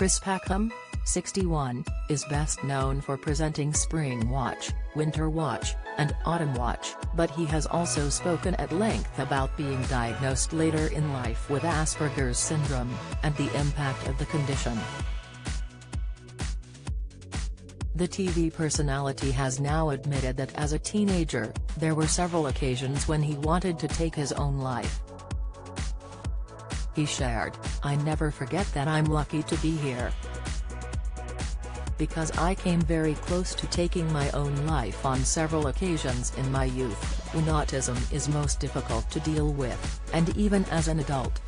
Chris Packham, 61, is best known for presenting Spring Watch, Winter Watch, and Autumn Watch, but he has also spoken at length about being diagnosed later in life with Asperger's syndrome, and the impact of the condition. The TV personality has now admitted that as a teenager, there were several occasions when he wanted to take his own life. He shared, "I never forget that I'm lucky to be here. Because I came very close to taking my own life on several occasions in my youth, when autism is most difficult to deal with, and even as an adult.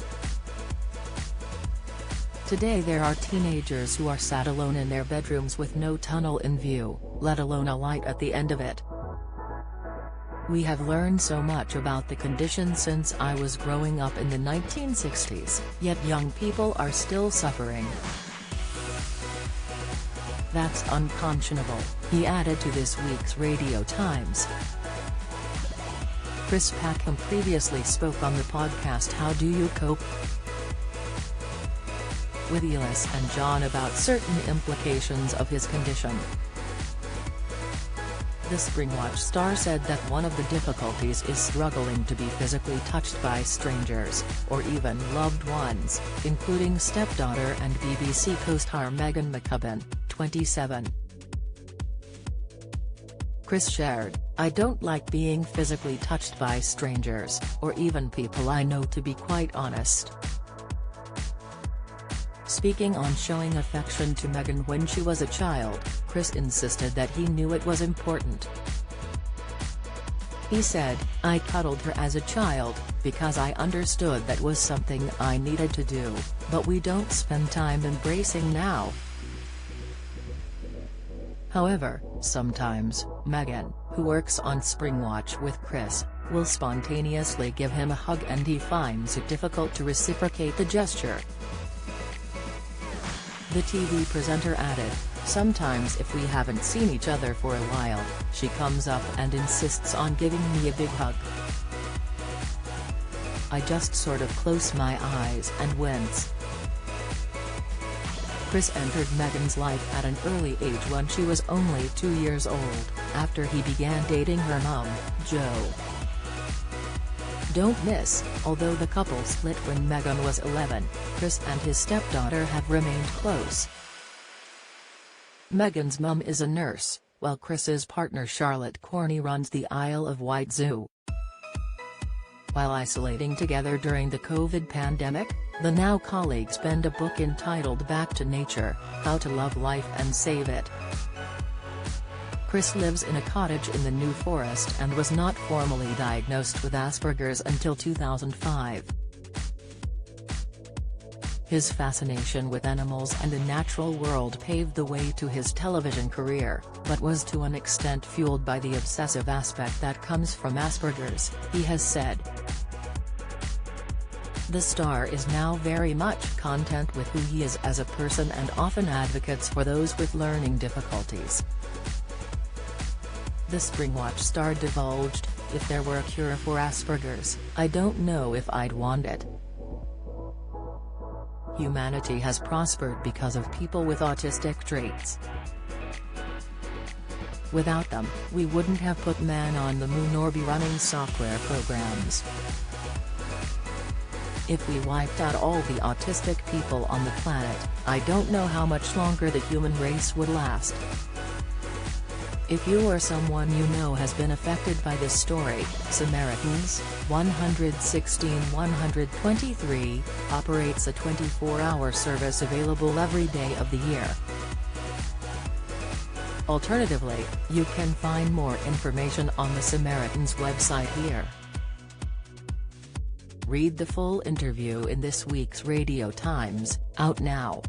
Today there are teenagers who are sat alone in their bedrooms with no tunnel in view, let alone a light at the end of it. We have learned so much about the condition since I was growing up in the 1960s, yet young people are still suffering. That's unconscionable," he added to this week's Radio Times. Chris Packham previously spoke on the podcast How Do You Cope? With Elias and John about certain implications of his condition. The Springwatch star said that one of the difficulties is struggling to be physically touched by strangers, or even loved ones, including stepdaughter and BBC co-star Megan McCubbin, 27. Chris shared, "I don't like being physically touched by strangers, or even people I know, to be quite honest." Speaking on showing affection to Megan when she was a child, Chris insisted that he knew it was important. He said, "I cuddled her as a child, because I understood that was something I needed to do, but we don't spend time embracing now." However, sometimes, Megan, who works on Springwatch with Chris, will spontaneously give him a hug and he finds it difficult to reciprocate the gesture. The TV presenter added, "Sometimes if we haven't seen each other for a while, she comes up and insists on giving me a big hug. I just sort of close my eyes and wince." Chris entered Megan's life at an early age when she was only 2 years old, after he began dating her mom, Jo. Don't miss, although the couple split when Megan was 11, Chris and his stepdaughter have remained close. Megan's mum is a nurse, while Chris's partner Charlotte Corney runs the Isle of Wight Zoo. While isolating together during the COVID pandemic, the now colleagues penned a book entitled Back to Nature, How to Love Life and Save It. Chris lives in a cottage in the New Forest and was not formally diagnosed with Asperger's until 2005. His fascination with animals and the natural world paved the way to his television career, but was to an extent fueled by the obsessive aspect that comes from Asperger's, he has said. The star is now very much content with who he is as a person and often advocates for those with learning difficulties. The Springwatch star divulged, "If there were a cure for Asperger's, I don't know if I'd want it. Humanity has prospered because of people with autistic traits. Without them, we wouldn't have put man on the moon or be running software programs. If we wiped out all the autistic people on the planet, I don't know how much longer the human race would last." If you or someone you know has been affected by this story, Samaritans, 116-123, operates a 24-hour service available every day of the year. Alternatively, you can find more information on the Samaritans website here. Read the full interview in this week's Radio Times, out now.